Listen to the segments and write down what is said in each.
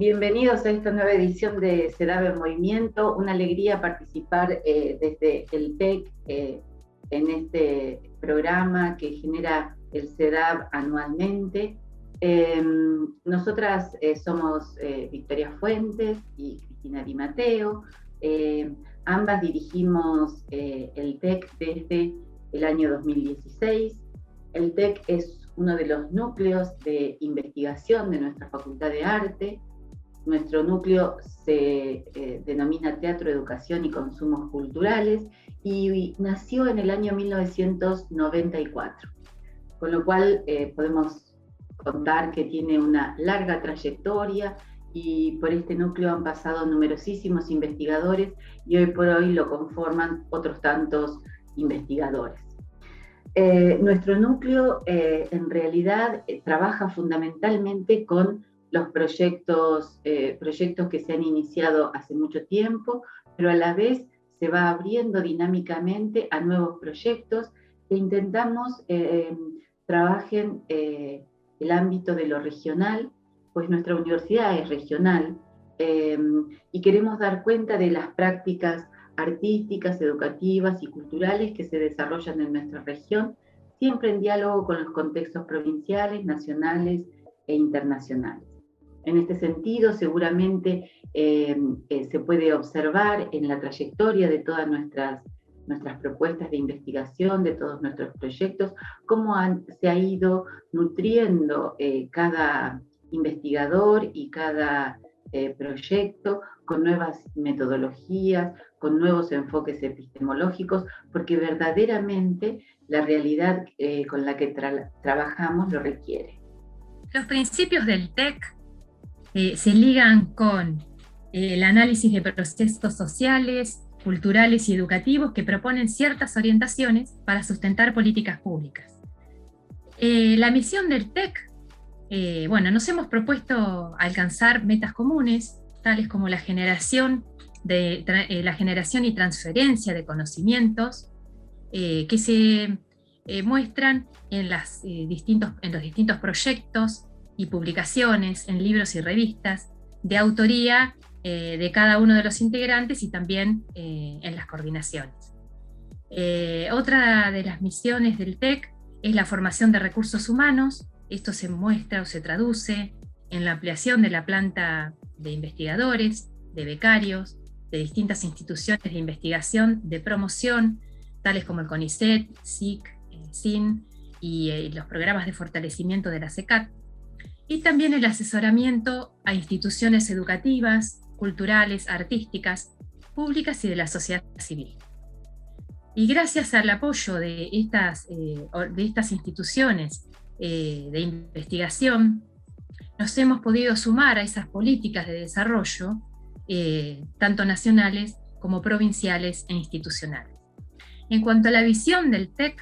Bienvenidos a esta nueva edición de CEDAV en Movimiento. Una alegría participar desde el TEC en este programa que genera el CEDAV anualmente. Nosotras somos Victoria Fuentes y Cristina Di Matteo. Ambas dirigimos el TEC desde el año 2016. El TEC es uno de los núcleos de investigación de nuestra Facultad de Arte. Nuestro núcleo se denomina Teatro, Educación y Consumos Culturales y nació en el año 1994, con lo cual podemos contar que tiene una larga trayectoria y por este núcleo han pasado numerosísimos investigadores y hoy por hoy lo conforman otros tantos investigadores. Nuestro núcleo en realidad trabaja fundamentalmente con los proyectos que se han iniciado hace mucho tiempo, pero a la vez se va abriendo dinámicamente a nuevos proyectos e intentamos trabajen el ámbito de lo regional, pues nuestra universidad es regional y queremos dar cuenta de las prácticas artísticas, educativas y culturales que se desarrollan en nuestra región, siempre en diálogo con los contextos provinciales, nacionales e internacionales. En este sentido, seguramente se puede observar en la trayectoria de todas nuestras propuestas de investigación, de todos nuestros proyectos, cómo se ha ido nutriendo cada investigador y cada proyecto con nuevas metodologías, con nuevos enfoques epistemológicos, porque verdaderamente la realidad con la que trabajamos lo requiere. Los principios del TEC se ligan con el análisis de procesos sociales, culturales y educativos que proponen ciertas orientaciones para sustentar políticas públicas. La misión del TEC, nos hemos propuesto alcanzar metas comunes, tales como la generación y transferencia de conocimientos que se muestran en los distintos proyectos y publicaciones, en libros y revistas, de autoría de cada uno de los integrantes y también en las coordinaciones. Otra de las misiones del TEC es la formación de recursos humanos. Esto se muestra o se traduce en la ampliación de la planta de investigadores, de becarios, de distintas instituciones de investigación, de promoción, tales como el CONICET, SIC, SIN y los programas de fortalecimiento de la SECAT, y también el asesoramiento a instituciones educativas, culturales, artísticas, públicas y de la sociedad civil. Y gracias al apoyo de estas instituciones de investigación, nos hemos podido sumar a esas políticas de desarrollo, tanto nacionales como provinciales e institucionales. En cuanto a la visión del TEC,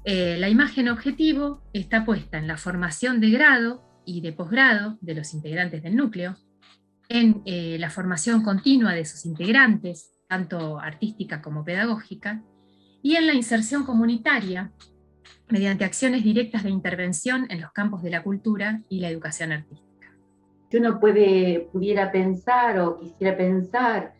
la imagen objetivo está puesta en la formación de grado y de posgrado de los integrantes del núcleo, en la formación continua de sus integrantes, tanto artística como pedagógica, y en la inserción comunitaria mediante acciones directas de intervención en los campos de la cultura y la educación artística. Si uno pudiera pensar o quisiera pensar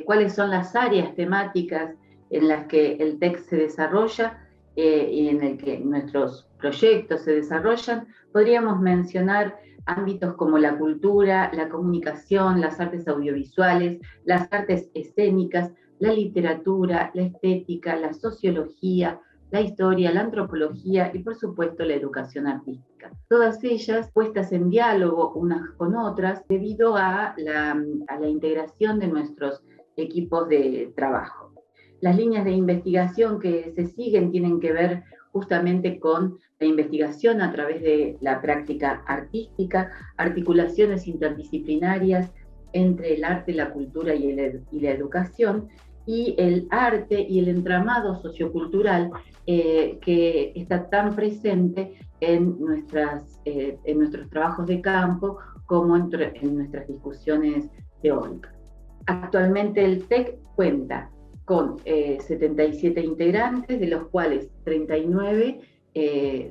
cuáles son las áreas temáticas en las que el TEC se desarrolla y en el que nuestros proyectos se desarrollan, podríamos mencionar ámbitos como la cultura, la comunicación, las artes audiovisuales, las artes escénicas, la literatura, la estética, la sociología, la historia, la antropología y por supuesto la educación artística. Todas ellas puestas en diálogo unas con otras debido a la integración de nuestros equipos de trabajo. Las líneas de investigación que se siguen tienen que ver justamente con la investigación a través de la práctica artística, articulaciones interdisciplinarias entre el arte, la cultura y la educación, y el arte y el entramado sociocultural que está tan presente en nuestros trabajos de campo como en nuestras discusiones teóricas. Actualmente el TEC cuenta con 77 integrantes, de los cuales 39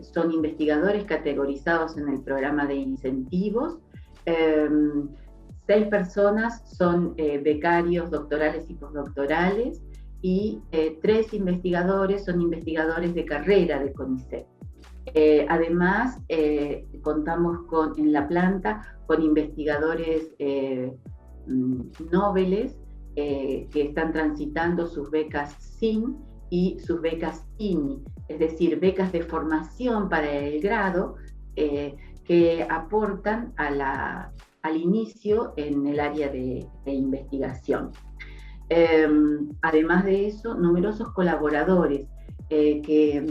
son investigadores categorizados en el programa de incentivos, 6 personas son becarios doctorales y postdoctorales, y 3 investigadores son investigadores de carrera de CONICET. Además, contamos en la planta con investigadores nobles que están transitando sus becas SIN y sus becas INI, es decir, becas de formación para el grado que aportan al inicio en el área de investigación. Además de eso, numerosos colaboradores que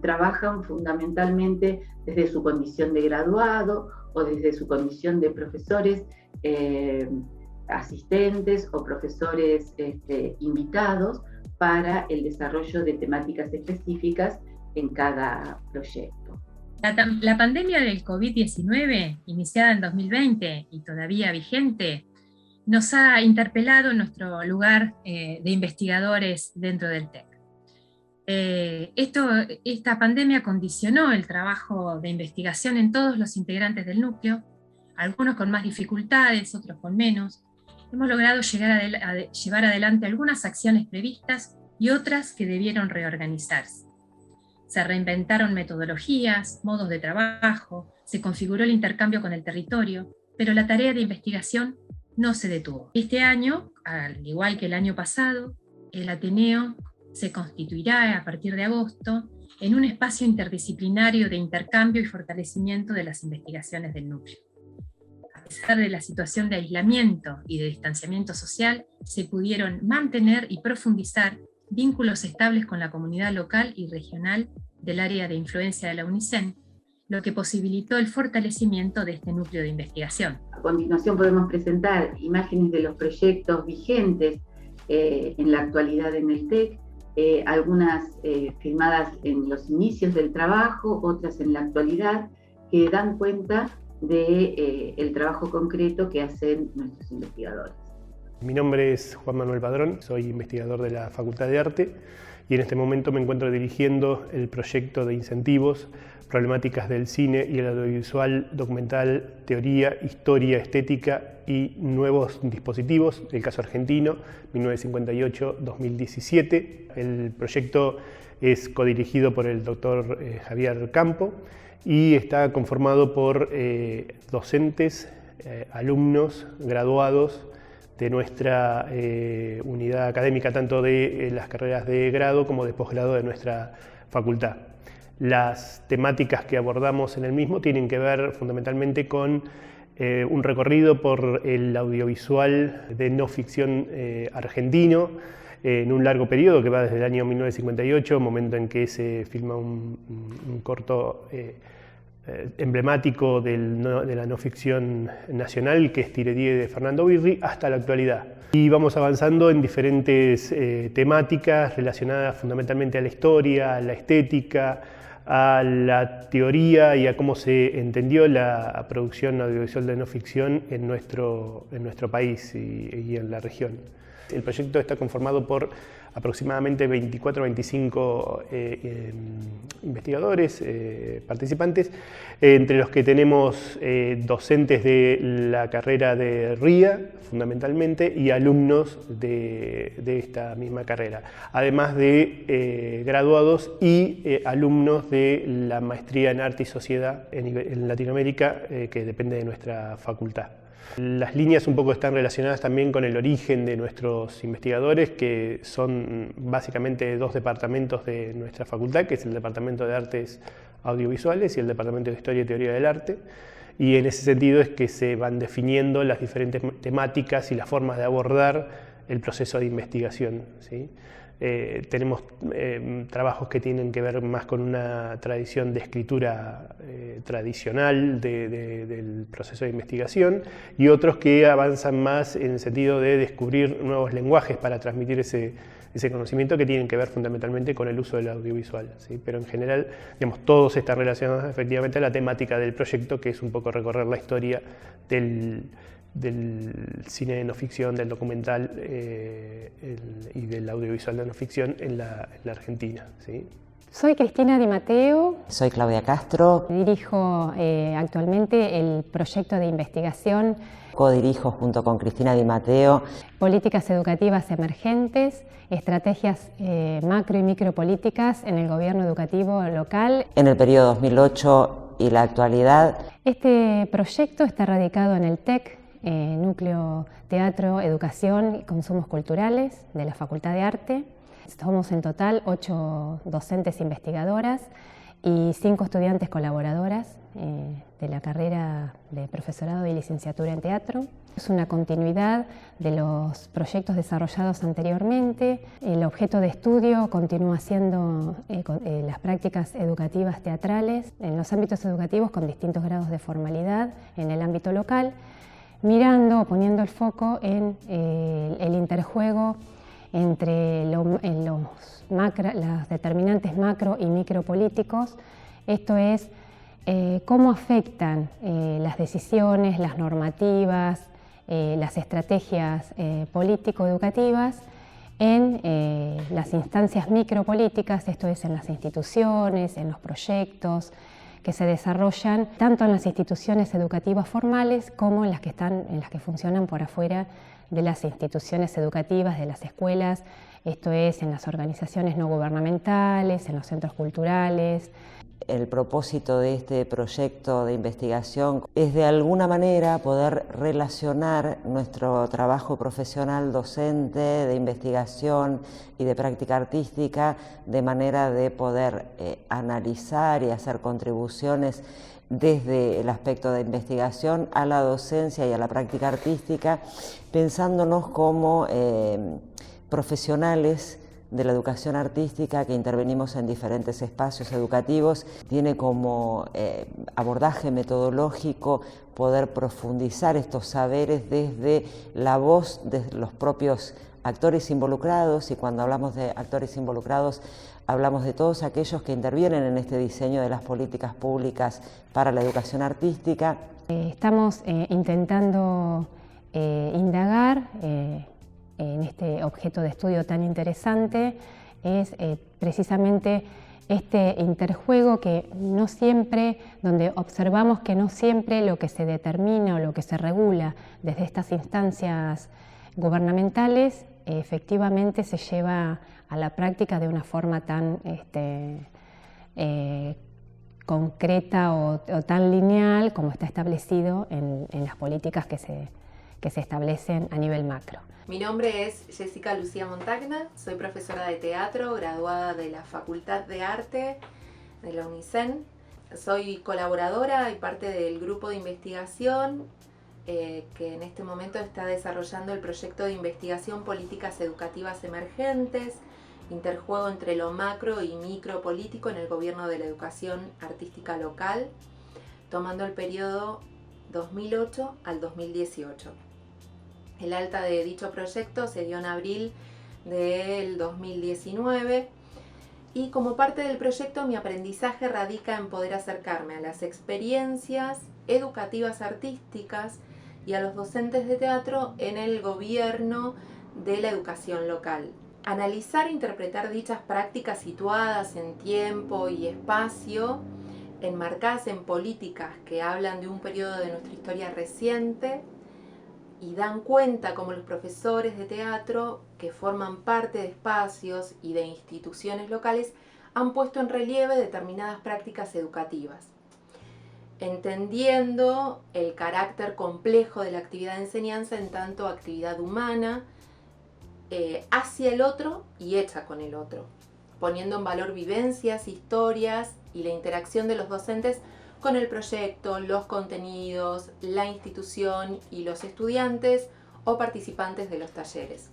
trabajan fundamentalmente desde su condición de graduado o desde su condición de profesores asistentes o profesores invitados para el desarrollo de temáticas específicas en cada proyecto. La pandemia del COVID-19, iniciada en 2020 y todavía vigente, nos ha interpelado en nuestro lugar de investigadores dentro del TEC. Esta pandemia condicionó el trabajo de investigación en todos los integrantes del núcleo, algunos con más dificultades, otros con menos. Hemos logrado llevar adelante algunas acciones previstas y otras que debieron reorganizarse. Se reinventaron metodologías, modos de trabajo, se configuró el intercambio con el territorio, pero la tarea de investigación no se detuvo. Este año, al igual que el año pasado, el Ateneo se constituirá a partir de agosto en un espacio interdisciplinario de intercambio y fortalecimiento de las investigaciones del núcleo. A pesar de la situación de aislamiento y de distanciamiento social, se pudieron mantener y profundizar vínculos estables con la comunidad local y regional del área de influencia de la UNICEN, lo que posibilitó el fortalecimiento de este núcleo de investigación. A continuación podemos presentar imágenes de los proyectos vigentes en la actualidad en el TEC, algunas filmadas en los inicios del trabajo, otras en la actualidad, que dan cuenta del trabajo concreto que hacen nuestros investigadores. Mi nombre es Juan Manuel Padrón, soy investigador de la Facultad de Arte y en este momento me encuentro dirigiendo el proyecto de incentivos, problemáticas del cine y el audiovisual documental, teoría, historia, estética y nuevos dispositivos, el caso argentino, 1958-2017. El proyecto es codirigido por el doctor Javier Campo y está conformado por docentes, alumnos, graduados de nuestra unidad académica, tanto de las carreras de grado como de posgrado de nuestra facultad. Las temáticas que abordamos en el mismo tienen que ver fundamentalmente con un recorrido por el audiovisual de no ficción argentino en un largo periodo que va desde el año 1958, momento en que se filma un corto emblemático de la no ficción nacional, que es Tiredie de Fernando Birri, hasta la actualidad. Y vamos avanzando en diferentes temáticas relacionadas fundamentalmente a la historia, a la estética, a la teoría y a cómo se entendió la producción audiovisual de no ficción en nuestro país y en la región. El proyecto está conformado por aproximadamente 24 o 25 investigadores, participantes, entre los que tenemos docentes de la carrera de RIA, fundamentalmente, y alumnos de esta misma carrera, además de graduados y alumnos de la maestría en Arte y Sociedad en Latinoamérica, que depende de nuestra facultad. Las líneas un poco están relacionadas también con el origen de nuestros investigadores, que son básicamente dos departamentos de nuestra facultad, que es el Departamento de Artes Audiovisuales y el Departamento de Historia y Teoría del Arte. Y en ese sentido es que se van definiendo las diferentes temáticas y las formas de abordar el proceso de investigación, ¿sí? Tenemos trabajos que tienen que ver más con una tradición de escritura tradicional del proceso de investigación y otros que avanzan más en el sentido de descubrir nuevos lenguajes para transmitir ese conocimiento, que tienen que ver fundamentalmente con el uso del audiovisual, ¿sí? Pero en general, digamos, todos están relacionados efectivamente a la temática del proyecto, que es un poco recorrer la historia del cine de no ficción, del documental y del audiovisual de no ficción en la Argentina, ¿sí? Soy Cristina Di Matteo. Soy Claudia Castro. Dirijo actualmente el proyecto de investigación. Co-dirijo junto con Cristina Di Matteo Políticas educativas emergentes, estrategias macro y micropolíticas en el gobierno educativo local. En el periodo 2008 y la actualidad. Este proyecto está radicado en el TEC, Núcleo Teatro, Educación y Consumos Culturales de la Facultad de Arte. Somos en total 8 docentes investigadoras y 5 estudiantes colaboradoras de la carrera de profesorado y licenciatura en teatro. Es una continuidad de los proyectos desarrollados anteriormente. El objeto de estudio continúa siendo las prácticas educativas teatrales en los ámbitos educativos con distintos grados de formalidad en el ámbito local, mirando o poniendo el foco en el interjuego entre los determinantes macro y micropolíticos, esto es, cómo afectan las decisiones, las normativas, las estrategias político-educativas en las instancias micropolíticas, esto es, en las instituciones, en los proyectos que se desarrollan tanto en las instituciones educativas formales como en las que funcionan por afuera de las instituciones educativas, de las escuelas, esto es, en las organizaciones no gubernamentales, en los centros culturales. El propósito de este proyecto de investigación es de alguna manera poder relacionar nuestro trabajo profesional docente, de investigación y de práctica artística, de manera de poder analizar y hacer contribuciones desde el aspecto de investigación a la docencia y a la práctica artística, pensándonos como profesionales de la educación artística que intervenimos en diferentes espacios educativos. Tiene como abordaje metodológico poder profundizar estos saberes desde la voz de los propios actores involucrados, y cuando hablamos de actores involucrados hablamos de todos aquellos que intervienen en este diseño de las políticas públicas para la educación artística. Estamos intentando indagar en este objeto de estudio tan interesante, es precisamente este interjuego que no siempre, donde observamos que no siempre lo que se determina o lo que se regula desde estas instancias gubernamentales efectivamente se lleva a la práctica de una forma tan concreta o tan lineal como está establecido en las políticas que se establecen a nivel macro. Mi nombre es Jessica Lucía Montagna, soy profesora de teatro, graduada de la Facultad de Arte de la UNICEN. Soy colaboradora y parte del grupo de investigación que en este momento está desarrollando el proyecto de investigación Políticas Educativas Emergentes, interjuego entre lo macro y micro político en el gobierno de la educación artística local, tomando el periodo 2008 al 2018. El alta de dicho proyecto se dio en abril del 2019 y como parte del proyecto mi aprendizaje radica en poder acercarme a las experiencias educativas artísticas y a los docentes de teatro en el gobierno de la educación local. Analizar e interpretar dichas prácticas situadas en tiempo y espacio, enmarcadas en políticas que hablan de un periodo de nuestra historia reciente y dan cuenta como los profesores de teatro que forman parte de espacios y de instituciones locales han puesto en relieve determinadas prácticas educativas, entendiendo el carácter complejo de la actividad de enseñanza en tanto actividad humana hacia el otro y hecha con el otro, poniendo en valor vivencias, historias y la interacción de los docentes con el proyecto, los contenidos, la institución y los estudiantes o participantes de los talleres.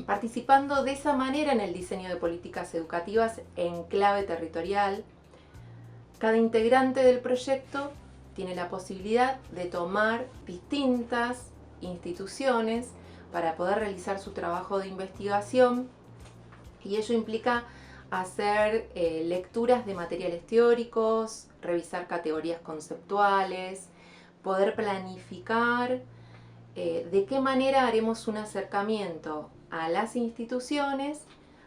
Participando de esa manera en el diseño de políticas educativas en clave territorial, cada integrante del proyecto tiene la posibilidad de tomar distintas instituciones para poder realizar su trabajo de investigación, y ello implica hacer lecturas de materiales teóricos, revisar categorías conceptuales, poder planificar de qué manera haremos un acercamiento a las instituciones,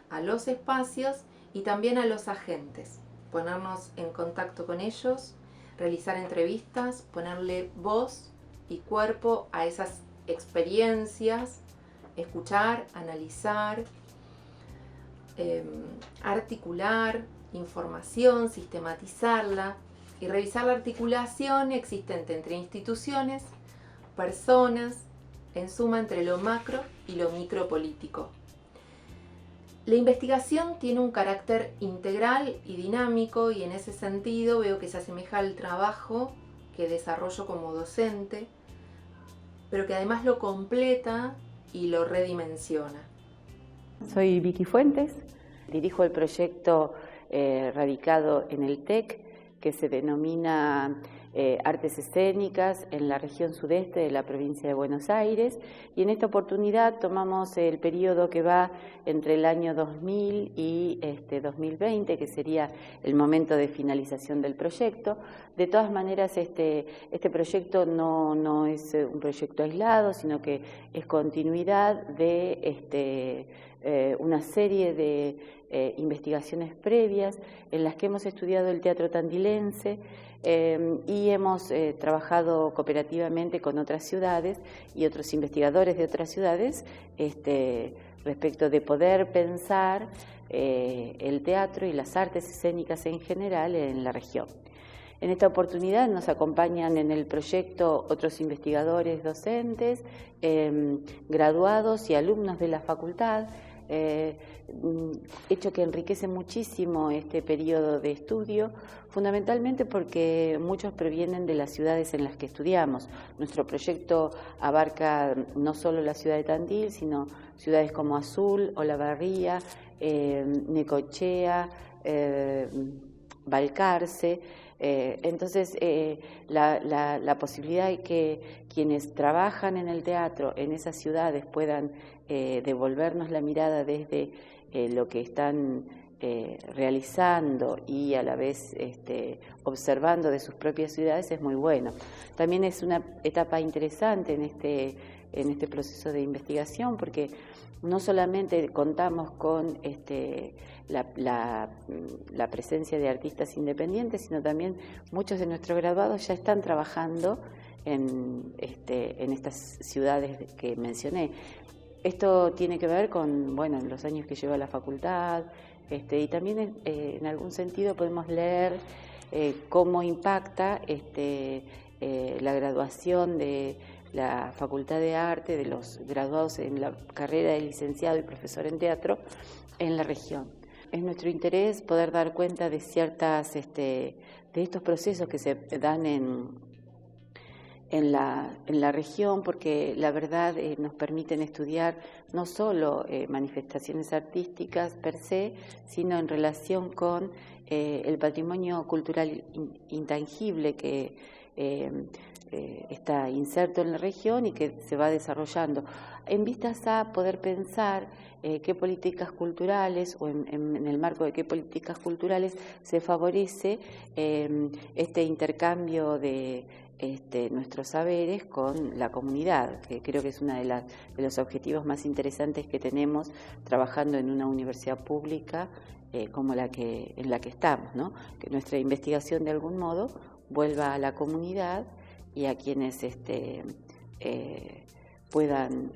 a los espacios y también a los agentes, ponernos en contacto con ellos, realizar entrevistas, ponerle voz y cuerpo a esas experiencias, escuchar, analizar, articular información, sistematizarla y revisar la articulación existente entre instituciones, personas, en suma entre lo macro y lo micropolítico. La investigación tiene un carácter integral y dinámico, y en ese sentido veo que se asemeja al trabajo que desarrollo como docente, pero que además lo completa y lo redimensiona. Soy Vicky Fuentes, dirijo el proyecto radicado en el TEC, que se denomina Artes Escénicas en la región sudeste de la provincia de Buenos Aires, y en esta oportunidad tomamos el periodo que va entre el año 2000 y 2020, que sería el momento de finalización del proyecto. De todas maneras, este proyecto no es un proyecto aislado, sino que es continuidad de una serie de investigaciones previas en las que hemos estudiado el teatro tandilense y hemos trabajado cooperativamente con otras ciudades y otros investigadores de otras ciudades respecto de poder pensar el teatro y las artes escénicas en general en la región. En esta oportunidad nos acompañan en el proyecto otros investigadores docentes, graduados y alumnos de la facultad, hecho que enriquece muchísimo este periodo de estudio, fundamentalmente porque muchos provienen de las ciudades en las que estudiamos. Nuestro proyecto abarca no solo la ciudad de Tandil, sino ciudades como Azul, Olavarría, Necochea, Balcarce. Entonces, la posibilidad de que quienes trabajan en el teatro en esas ciudades puedan devolvernos la mirada desde lo que están realizando y a la vez observando de sus propias ciudades es muy bueno. También es una etapa interesante en este proceso de investigación, porque no solamente contamos con la presencia de artistas independientes, sino también muchos de nuestros graduados ya están trabajando en estas ciudades que mencioné. Esto tiene que ver con los años que lleva la facultad, y también en algún sentido podemos leer cómo impacta la graduación de la Facultad de Arte, de los graduados en la carrera de licenciado y profesor en teatro en la región. Es nuestro interés poder dar cuenta de de estos procesos que se dan en la región, porque la verdad nos permiten estudiar no solo manifestaciones artísticas per se, sino en relación con el patrimonio cultural intangible que está inserto en la región y que se va desarrollando, en vistas a poder pensar qué políticas culturales o en el marco de qué políticas culturales se favorece este intercambio de nuestros saberes con la comunidad, que creo que es uno de los objetivos más interesantes que tenemos trabajando en una universidad pública como en la que estamos, ¿no? Que nuestra investigación de algún modo vuelva a la comunidad y a quienes puedan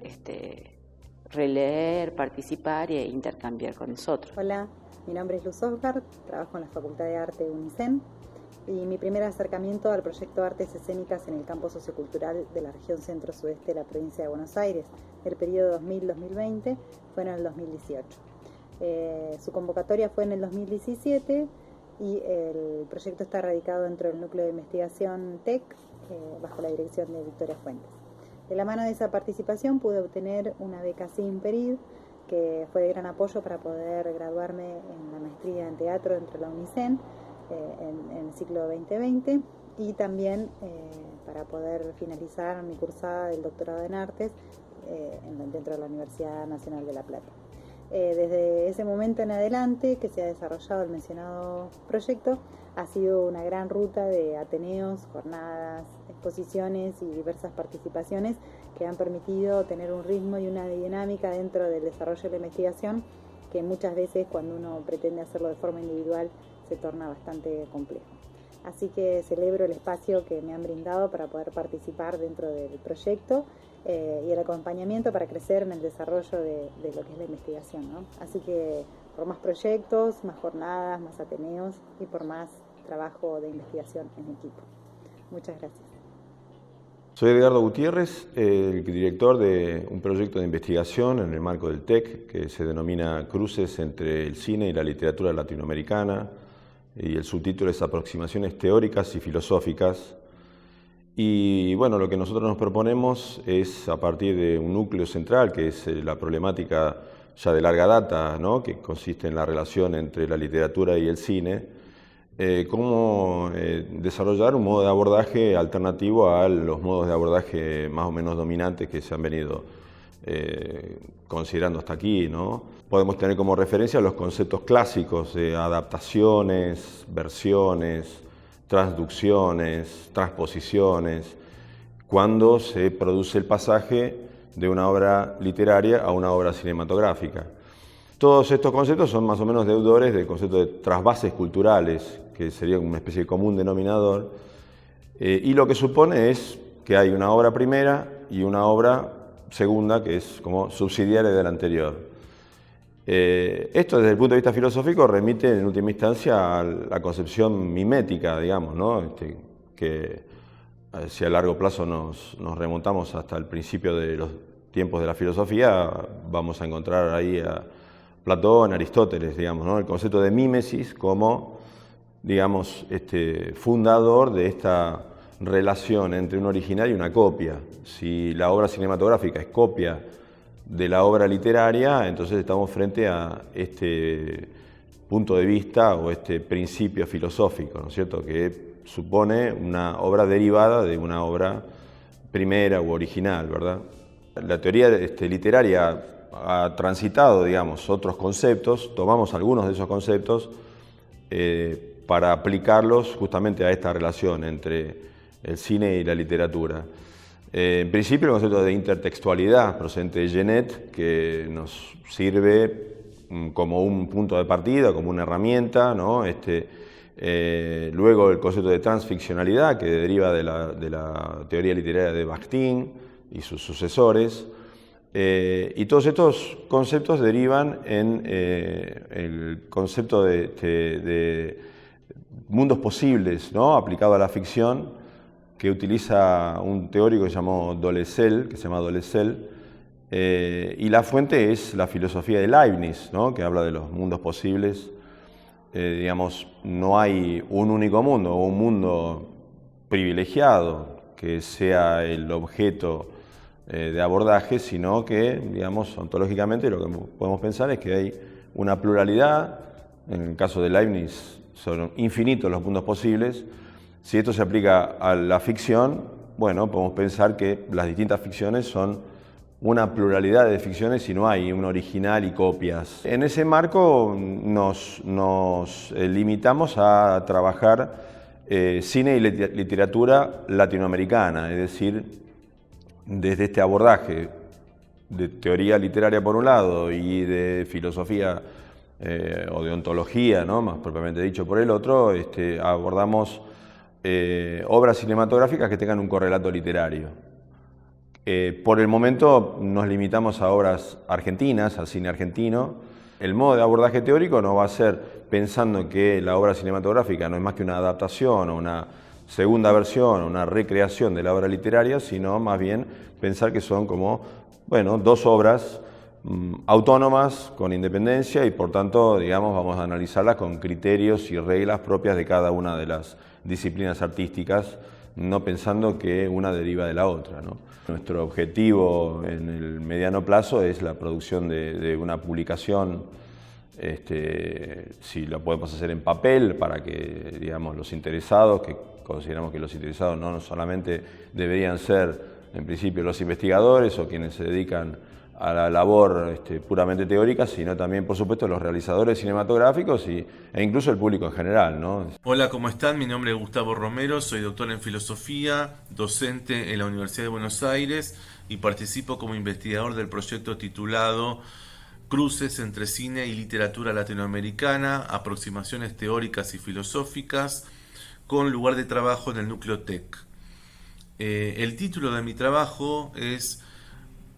releer, participar e intercambiar con nosotros. Hola, mi nombre es Luz Osgard, trabajo en la Facultad de Arte de UNICEN, y mi primer acercamiento al proyecto Artes Escénicas en el campo sociocultural de la región centro-sudeste de la provincia de Buenos Aires, del periodo 2000-2020, fue en el 2018. Su convocatoria fue en el 2017 y el proyecto está radicado dentro del núcleo de investigación TEC, bajo la dirección de Victoria Fuentes. De la mano de esa participación pude obtener una beca SIMPERID, que fue de gran apoyo para poder graduarme en la maestría en teatro dentro de la UNICEN en el ciclo 2020, y también para poder finalizar mi cursada del doctorado en artes dentro de la Universidad Nacional de La Plata. Desde ese momento en adelante que se ha desarrollado el mencionado proyecto, ha sido una gran ruta de ateneos, jornadas, exposiciones y diversas participaciones que han permitido tener un ritmo y una dinámica dentro del desarrollo de la investigación que muchas veces cuando uno pretende hacerlo de forma individual se torna bastante complejo. Así que celebro el espacio que me han brindado para poder participar dentro del proyecto y el acompañamiento para crecer en el desarrollo de lo que es la investigación, ¿no? Así que por más proyectos, más jornadas, más ateneos y por más trabajo de investigación en equipo. Muchas gracias. Soy Edgardo Gutiérrez, el director de un proyecto de investigación en el marco del TEC que se denomina Cruces entre el cine y la literatura latinoamericana, y el subtítulo es Aproximaciones teóricas y filosóficas. Y bueno, lo que nosotros nos proponemos es, a partir de un núcleo central, que es la problemática ya de larga data, ¿no?, que consiste en la relación entre la literatura y el cine, cómo desarrollar un modo de abordaje alternativo a los modos de abordaje más o menos dominantes que se han venido considerando hasta aquí, ¿no? Podemos tener como referencia los conceptos clásicos de adaptaciones, versiones, transducciones, transposiciones, cuando se produce el pasaje de una obra literaria a una obra cinematográfica. Todos estos conceptos son más o menos deudores del concepto de trasvases culturales, que sería una especie de común denominador, y lo que supone es que hay una obra primera y una obra segunda que es como subsidiaria de la anterior. Esto desde el punto de vista filosófico remite en última instancia a la concepción mimética, digamos, ¿no? Que si a largo plazo nos remontamos hasta el principio de los tiempos de la filosofía, vamos a encontrar ahí a Platón, Aristóteles, digamos, ¿no? El concepto de mímesis como, digamos, fundador de esta relación entre un original y una copia. Si la obra cinematográfica es copia de la obra literaria, entonces estamos frente a este punto de vista o este principio filosófico, ¿no es cierto?, que supone una obra derivada de una obra primera u original, ¿verdad? La teoría literaria ha transitado, digamos, otros conceptos, tomamos algunos de esos conceptos para aplicarlos justamente a esta relación entre el cine y la literatura. En principio, el concepto de intertextualidad procedente de Genet, que nos sirve como un punto de partida, como una herramienta, ¿no? Luego el concepto de transficcionalidad, que deriva de la teoría literaria de Bakhtin y sus sucesores. Y todos estos conceptos derivan en el concepto de mundos posibles, ¿no?, aplicado a la ficción, que utiliza un teórico que se llama Dolezal, y la fuente es la filosofía de Leibniz, ¿no?, que habla de los mundos posibles. Digamos, no hay un único mundo o un mundo privilegiado que sea el objeto de abordaje, sino que, digamos, ontológicamente lo que podemos pensar es que hay una pluralidad. En el caso de Leibniz son infinitos los mundos posibles. Si esto se aplica a la ficción, bueno, podemos pensar que las distintas ficciones son una pluralidad de ficciones y no hay un original y copias. En ese marco nos limitamos a trabajar cine y literatura latinoamericana, es decir, desde este abordaje de teoría literaria por un lado y de filosofía o de ontología, ¿no?, más propiamente dicho, por el otro, abordamos obras cinematográficas que tengan un correlato literario. Por el momento nos limitamos a obras argentinas, al cine argentino. El modo de abordaje teórico no va a ser pensando que la obra cinematográfica no es más que una adaptación o una segunda versión o una recreación de la obra literaria, sino más bien pensar que son como, bueno, dos obras autónomas, con independencia, y por tanto, digamos, vamos a analizarlas con criterios y reglas propias de cada una de las disciplinas artísticas, no pensando que una deriva de la otra, ¿no? Nuestro objetivo en el mediano plazo es la producción de una publicación, si lo podemos hacer en papel, para que, digamos, los interesados, que consideramos que los interesados no solamente deberían ser, en principio, los investigadores o quienes se dedican a la labor puramente teórica, sino también, por supuesto, los realizadores cinematográficos e incluso el público en general, ¿no? Hola, ¿cómo están? Mi nombre es Gustavo Romero, soy doctor en filosofía, docente en la Universidad de Buenos Aires y participo como investigador del proyecto titulado cruces entre cine y literatura latinoamericana, aproximaciones teóricas y filosóficas, con lugar de trabajo en el núcleo TEC. El título de mi trabajo es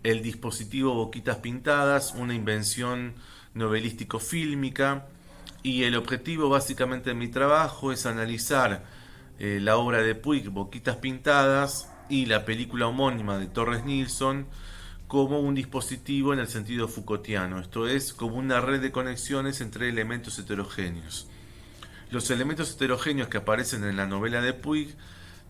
El dispositivo Boquitas Pintadas, una invención novelístico-fílmica, y el objetivo básicamente de mi trabajo es analizar la obra de Puig, Boquitas Pintadas, y la película homónima de Torres Nilsson como un dispositivo en el sentido Foucaultiano, esto es, como una red de conexiones entre elementos heterogéneos. Los elementos heterogéneos que aparecen en la novela de Puig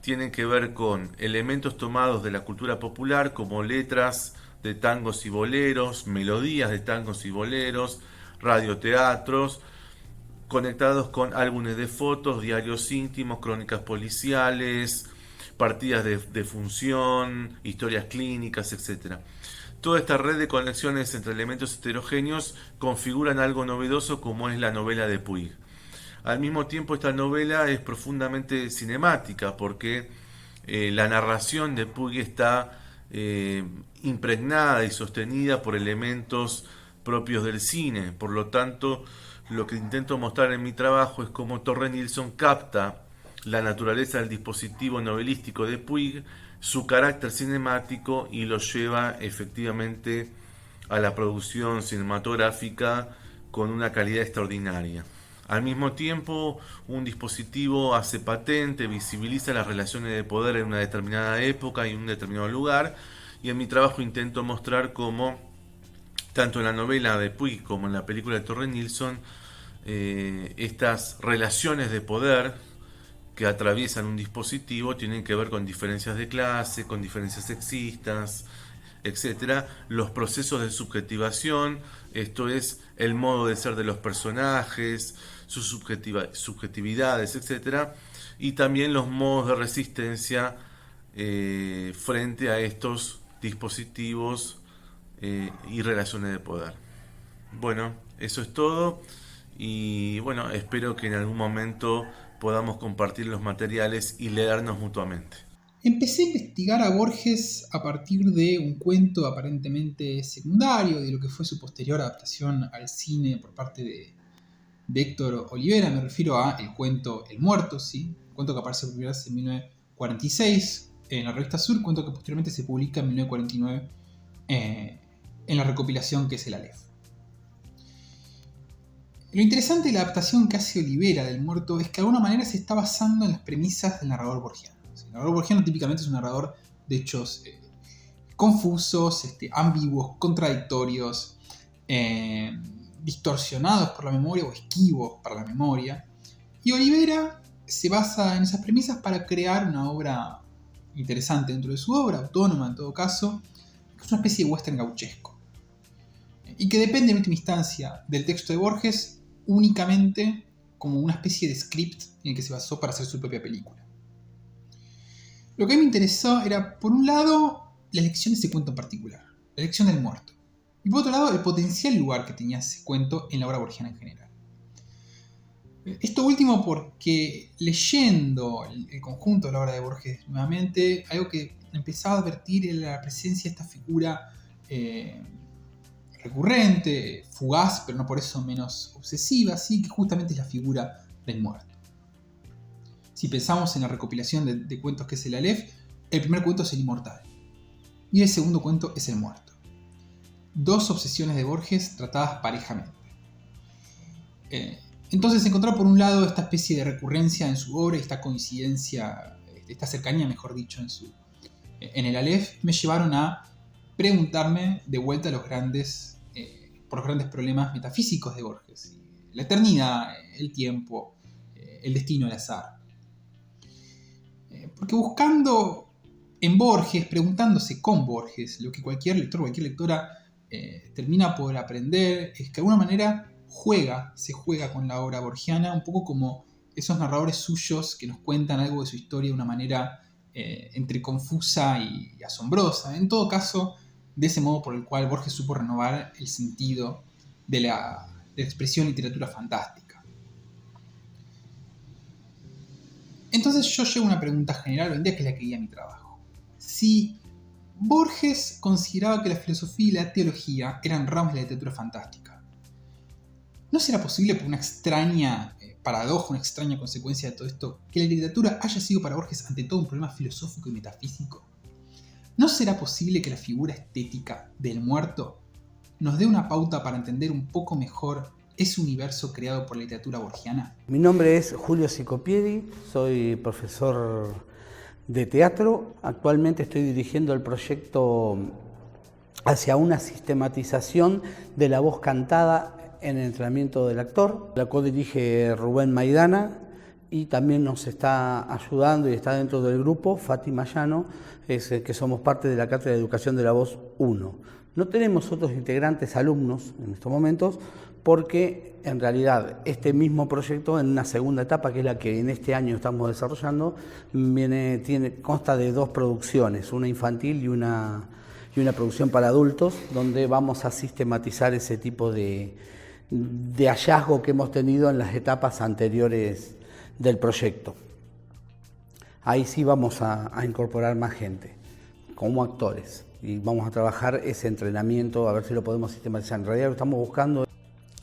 tienen que ver con elementos tomados de la cultura popular, como letras de tangos y boleros, melodías de tangos y boleros, radioteatros, conectados con álbumes de fotos, diarios íntimos, crónicas policiales, partidas de función, historias clínicas, etc. Toda esta red de conexiones entre elementos heterogéneos configuran algo novedoso como es la novela de Puig. Al mismo tiempo, esta novela es profundamente cinemática porque la narración de Puig está impregnada y sostenida por elementos propios del cine. Por lo tanto, lo que intento mostrar en mi trabajo es cómo Torres Nilsson capta la naturaleza del dispositivo novelístico de Puig, su carácter cinemático, y lo lleva efectivamente a la producción cinematográfica con una calidad extraordinaria. Al mismo tiempo, un dispositivo hace patente, visibiliza las relaciones de poder en una determinada época y en un determinado lugar, y en mi trabajo intento mostrar cómo, tanto en la novela de Puig como en la película de Torres Nilsson, estas relaciones de poder que atraviesan un dispositivo tienen que ver con diferencias de clase, con diferencias sexistas, etc. Los procesos de subjetivación, esto es, el modo de ser de los personajes, sus subjetividades, etc. Y también los modos de resistencia frente a estos dispositivos y relaciones de poder. Bueno, eso es todo, y bueno, espero que en algún momento podamos compartir los materiales y leernos mutuamente. Empecé a investigar a Borges a partir de un cuento aparentemente secundario, de lo que fue su posterior adaptación al cine por parte de Héctor Olivera. Me refiero a el cuento El Muerto, ¿sí? El cuento que aparece por primera vez en 1946 en la revista Sur, cuento que posteriormente se publica en 1949 en la recopilación que es el Aleph. Lo interesante de la adaptación que hace Olivera del Muerto es que de alguna manera se está basando en las premisas del narrador borgiano. El narrador borgiano típicamente es un narrador de hechos confusos, ambiguos, contradictorios, distorsionados por la memoria o esquivos para la memoria. Y Olivera se basa en esas premisas para crear una obra interesante dentro de su obra, autónoma en todo caso, que es una especie de western gauchesco. Y que depende en última instancia del texto de Borges únicamente como una especie de script en el que se basó para hacer su propia película. Lo que a mí me interesó era, por un lado, la elección de ese cuento en particular, la elección del muerto, y por otro lado, el potencial lugar que tenía ese cuento en la obra borgiana en general. Esto último porque, leyendo el conjunto de la obra de Borges nuevamente, algo que empezaba a advertir era la presencia de esta figura recurrente, fugaz, pero no por eso menos obsesiva, ¿sí? Que justamente es la figura del muerto. Si pensamos en la recopilación de cuentos que es el Aleph, el primer cuento es el inmortal y el segundo cuento es el muerto. Dos obsesiones de Borges tratadas parejamente. Entonces encontrar por un lado esta especie de recurrencia en su obra y esta coincidencia, esta cercanía mejor dicho en el Aleph, me llevaron a preguntarme de vuelta por los grandes problemas metafísicos de Borges. La eternidad, el tiempo, el destino, el azar. Porque buscando en Borges, preguntándose con Borges, lo que cualquier lector o cualquier lectora termina por aprender es que de alguna manera se juega con la obra borgiana, un poco como esos narradores suyos que nos cuentan algo de su historia de una manera entre confusa y asombrosa. En todo caso, de ese modo por el cual Borges supo renovar el sentido de la expresión literatura fantástica. Entonces yo llego a una pregunta general hoy en día que es la que guía mi trabajo. Si Borges consideraba que la filosofía y la teología eran ramas de la literatura fantástica. ¿No será posible, por una extraña paradoja, una extraña consecuencia de todo esto, que la literatura haya sido para Borges ante todo un problema filosófico y metafísico? ¿No será posible que la figura estética del muerto nos dé una pauta para entender un poco mejor ese universo creado por la literatura borgiana? Mi nombre es Julio Sicopiedi, soy profesor de teatro. Actualmente estoy dirigiendo el proyecto hacia una sistematización de la voz cantada en el entrenamiento del actor. La codirige Rubén Maidana y también nos está ayudando y está dentro del grupo Fátima Llano, que somos parte de la Cátedra de Educación de la Voz 1. No tenemos otros integrantes alumnos en estos momentos porque en realidad este mismo proyecto en una segunda etapa, que es la que en este año estamos desarrollando, consta de 2 producciones, una infantil y una producción para adultos, donde vamos a sistematizar ese tipo de hallazgo que hemos tenido en las etapas anteriores del proyecto. Ahí sí vamos a incorporar más gente, como actores, y vamos a trabajar ese entrenamiento, a ver si lo podemos sistematizar. En realidad lo estamos buscando.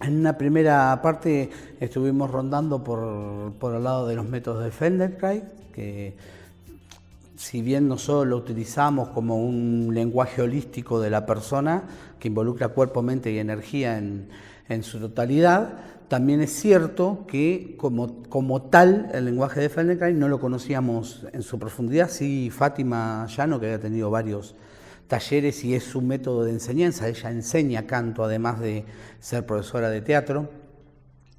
En una primera parte estuvimos rondando por el lado de los métodos de Feldenkrais, que si bien nosotros lo utilizamos como un lenguaje holístico de la persona, que involucra cuerpo, mente y energía en su totalidad, también es cierto que como tal el lenguaje de Feldenkrais no lo conocíamos en su profundidad. Sí, Fátima Llano, que había tenido varios talleres y es su método de enseñanza, ella enseña canto además de ser profesora de teatro,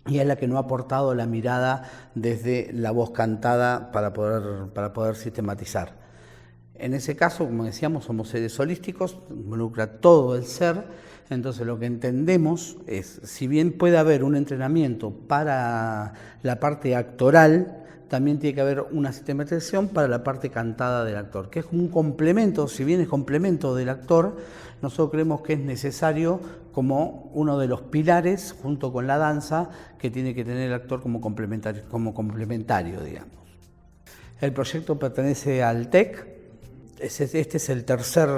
y es la que nos ha aportado la mirada desde la voz cantada para poder sistematizar. En ese caso, como decíamos, somos seres holísticos, involucra todo el ser. Entonces lo que entendemos es, si bien puede haber un entrenamiento para la parte actoral, también tiene que haber una sistematización para la parte cantada del actor, que es un complemento. Si bien es complemento del actor, nosotros creemos que es necesario como uno de los pilares, junto con la danza, que tiene que tener el actor como complementario, digamos. El proyecto pertenece al TEC. Este es el tercer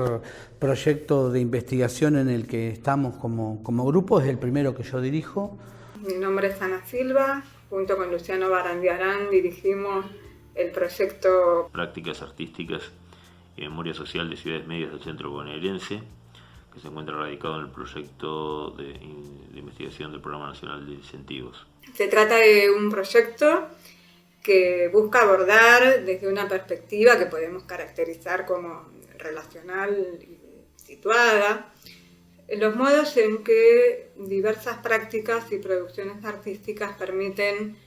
proyecto de investigación en el que estamos como grupo, es el primero que yo dirijo. Mi nombre es Ana Silva, junto con Luciano Barandiarán dirigimos el proyecto Prácticas Artísticas y Memoria Social de Ciudades Medias del Centro Bonaerense, que se encuentra radicado en el proyecto de investigación del Programa Nacional de Incentivos. Se trata de un proyecto que busca abordar desde una perspectiva que podemos caracterizar como relacional y situada, los modos en que diversas prácticas y producciones artísticas permiten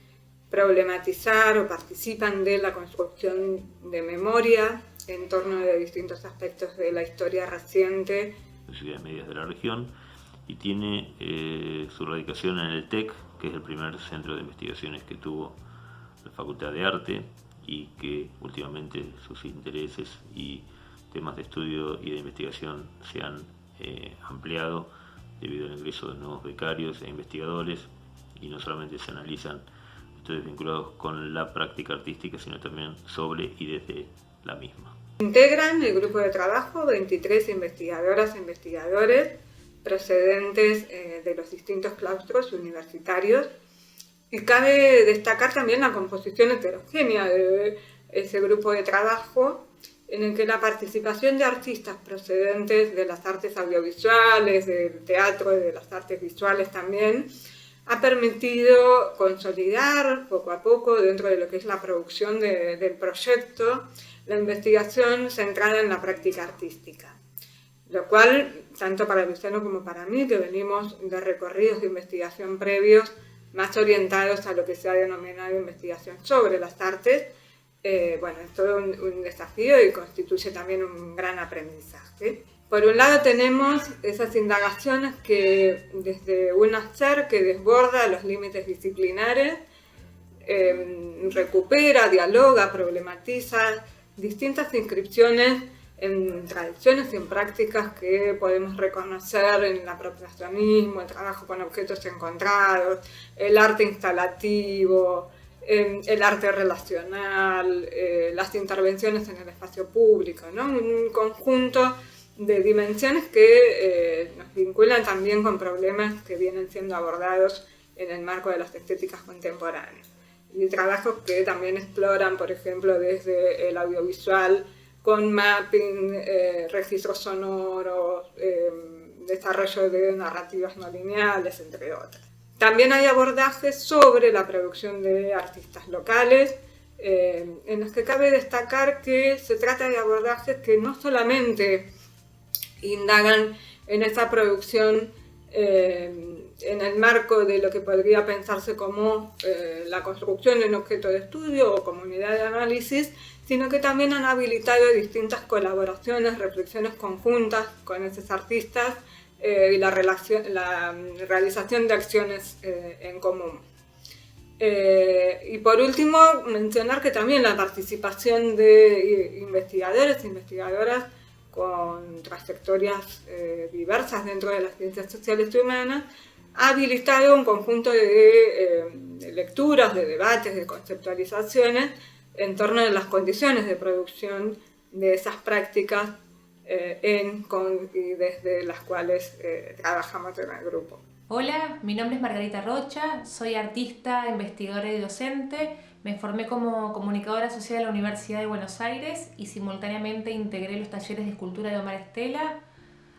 problematizar o participan de la construcción de memoria en torno de distintos aspectos de la historia reciente de ciudades medias de la región, y tiene su radicación en el TEC, que es el primer centro de investigaciones que tuvo la Facultad de Arte, y que últimamente sus intereses y temas de estudio y de investigación se han ampliado debido al ingreso de nuevos becarios e investigadores, y no solamente se analizan estudios vinculados con la práctica artística, sino también sobre y desde la misma. Integran el grupo de trabajo 23 investigadoras e investigadores procedentes de los distintos claustros universitarios, y cabe destacar también la composición heterogénea de ese grupo de trabajo, en el que la participación de artistas procedentes de las artes audiovisuales, del teatro, de las artes visuales también, ha permitido consolidar poco a poco dentro de lo que es la producción del proyecto la investigación centrada en la práctica artística. Lo cual, tanto para Luciano como para mí, que venimos de recorridos de investigación previos más orientados a lo que se ha denominado investigación sobre las artes, bueno, es todo un desafío y constituye también un gran aprendizaje. Por un lado tenemos esas indagaciones que desde un hacer que desborda los límites disciplinares, recupera, dialoga, problematiza distintas inscripciones en tradiciones y en prácticas que podemos reconocer en el apropiacionismo, el trabajo con objetos encontrados, el arte instalativo, el arte relacional, las intervenciones en el espacio público, ¿no? Un conjunto de dimensiones que nos vinculan también con problemas que vienen siendo abordados en el marco de las estéticas contemporáneas. Y trabajos que también exploran, por ejemplo, desde el audiovisual, con mapping, registros sonoros, desarrollo de narrativas no lineales, entre otras. También hay abordajes sobre la producción de artistas locales, en los que cabe destacar que se trata de abordajes que no solamente indagan en esa producción en el marco de lo que podría pensarse como la construcción de un objeto de estudio o comunidad de análisis, sino que también han habilitado distintas colaboraciones, reflexiones conjuntas con esos artistas y la realización de acciones en común. Y por último, mencionar que también la participación de investigadores e investigadoras con trayectorias diversas dentro de las ciencias sociales y humanas ha habilitado un conjunto de lecturas, de debates, de conceptualizaciones en torno a las condiciones de producción de esas prácticas y desde las cuales trabajamos en el grupo. Hola, mi nombre es Margarita Rocha, soy artista, investigadora y docente. Me formé como comunicadora social en la Universidad de Buenos Aires y simultáneamente integré los talleres de escultura de Omar Estela.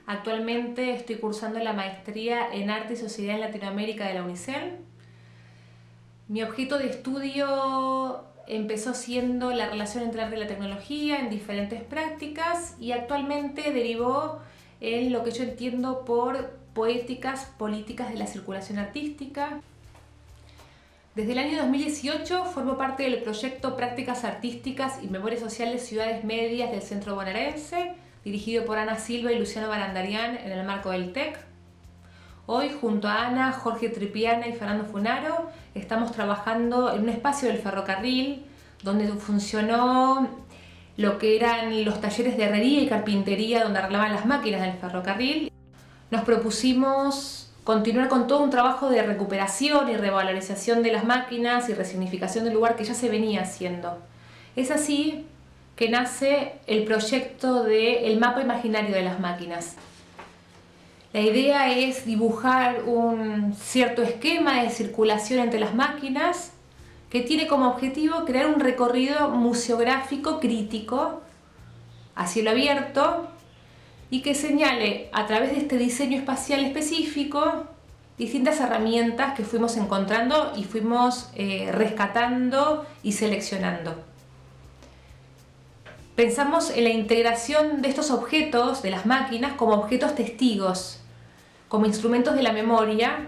Actualmente estoy cursando la maestría en Arte y Sociedad en Latinoamérica de la UNICEN. Mi objeto de estudio empezó siendo la relación entre el arte y la tecnología en diferentes prácticas y actualmente derivó en lo que yo entiendo por poéticas políticas de la circulación artística. Desde el año 2018 formo parte del proyecto Prácticas Artísticas y Memorias Sociales Ciudades Medias del Centro Bonaerense, dirigido por Ana Silva y Luciano Barandarian en el marco del TEC. Hoy, junto a Ana, Jorge Tripiana y Fernando Funaro, estamos trabajando en un espacio del ferrocarril donde funcionó lo que eran los talleres de herrería y carpintería donde arreglaban las máquinas del ferrocarril. Nos propusimos continuar con todo un trabajo de recuperación y revalorización de las máquinas y resignificación del lugar que ya se venía haciendo. Es así que nace el proyecto del mapa imaginario de las máquinas. La idea es dibujar un cierto esquema de circulación entre las máquinas que tiene como objetivo crear un recorrido museográfico crítico a cielo abierto y que señale a través de este diseño espacial específico distintas herramientas que fuimos encontrando y fuimos rescatando y seleccionando. Pensamos en la integración de estos objetos, de las máquinas, como objetos testigos, como instrumentos de la memoria.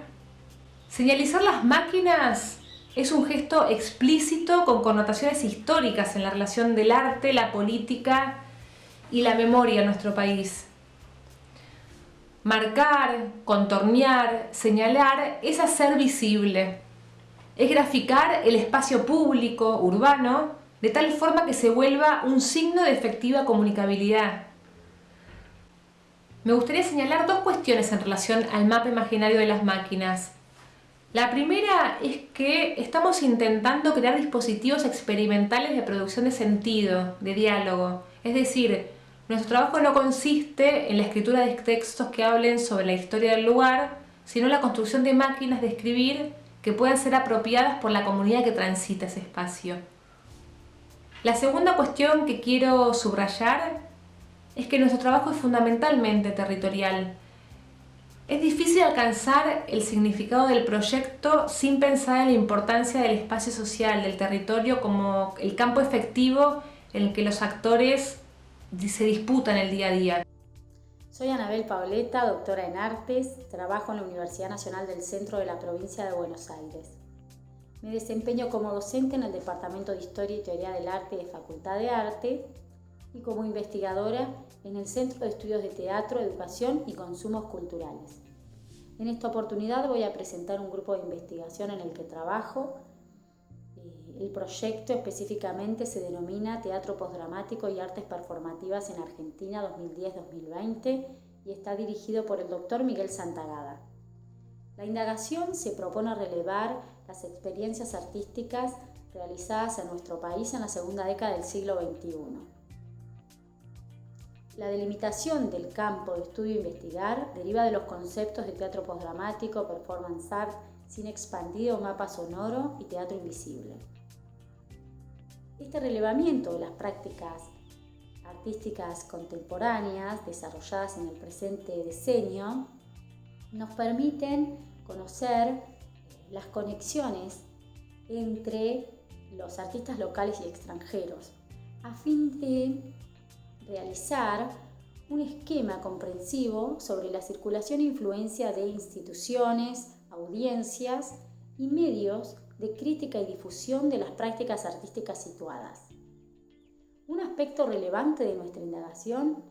Señalizar las máquinas es un gesto explícito con connotaciones históricas en la relación del arte, la política y la memoria en nuestro país. Marcar, contornear, señalar es hacer visible. Es graficar el espacio público, urbano, de tal forma que se vuelva un signo de efectiva comunicabilidad. Me gustaría señalar dos cuestiones en relación al mapa imaginario de las máquinas. La primera es que estamos intentando crear dispositivos experimentales de producción de sentido, de diálogo. Es decir, nuestro trabajo no consiste en la escritura de textos que hablen sobre la historia del lugar, sino en la construcción de máquinas de escribir que puedan ser apropiadas por la comunidad que transita ese espacio. La segunda cuestión que quiero subrayar es que nuestro trabajo es fundamentalmente territorial. Es difícil alcanzar el significado del proyecto sin pensar en la importancia del espacio social, del territorio como el campo efectivo en el que los actores se disputan el día a día. Soy Anabel Paoletta, doctora en Artes, trabajo en la Universidad Nacional del Centro de la Provincia de Buenos Aires. Me desempeño como docente en el Departamento de Historia y Teoría del Arte de Facultad de Arte y como investigadora en el Centro de Estudios de Teatro, Educación y Consumos Culturales. En esta oportunidad voy a presentar un grupo de investigación en el que trabajo. El proyecto específicamente se denomina Teatro Postdramático y Artes Performativas en Argentina 2010-2020 y está dirigido por el doctor Miguel Santagada. La indagación se propone relevar las experiencias artísticas realizadas en nuestro país en la segunda década del siglo XXI. La delimitación del campo de estudio e investigar deriva de los conceptos de teatro postdramático, performance art, cine expandido, mapa sonoro y teatro invisible. Este relevamiento de las prácticas artísticas contemporáneas desarrolladas en el presente decenio nos permiten conocer las conexiones entre los artistas locales y extranjeros a fin de realizar un esquema comprensivo sobre la circulación e influencia de instituciones, audiencias y medios de crítica y difusión de las prácticas artísticas situadas. Un aspecto relevante de nuestra indagación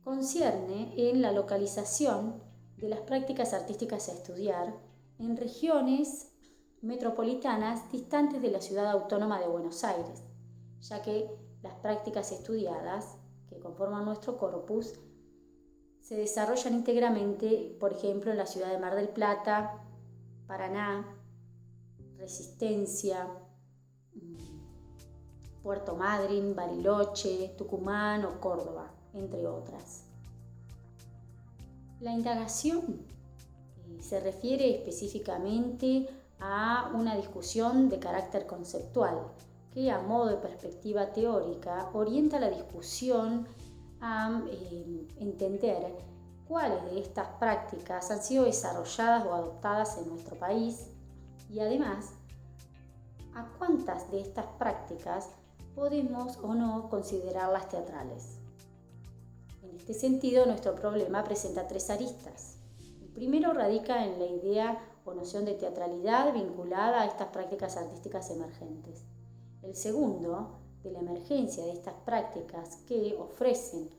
concierne en la localización de las prácticas artísticas a estudiar en regiones metropolitanas distantes de la ciudad autónoma de Buenos Aires, ya que las prácticas estudiadas que conforman nuestro corpus se desarrollan íntegramente, por ejemplo, en la ciudad de Mar del Plata, Paraná, Resistencia, Puerto Madryn, Bariloche, Tucumán o Córdoba, entre otras. La indagación se refiere específicamente a una discusión de carácter conceptual que, a modo de perspectiva teórica, orienta la discusión a entender cuáles de estas prácticas han sido desarrolladas o adoptadas en nuestro país y, además, a cuántas de estas prácticas podemos o no considerarlas teatrales. En este sentido, nuestro problema presenta tres aristas. El primero radica en la idea o noción de teatralidad vinculada a estas prácticas artísticas emergentes. El segundo, de la emergencia de estas prácticas que ofrecen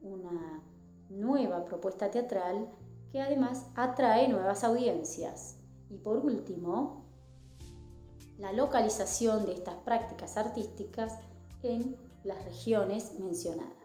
una nueva propuesta teatral que además atrae nuevas audiencias. Y por último, la localización de estas prácticas artísticas en las regiones mencionadas.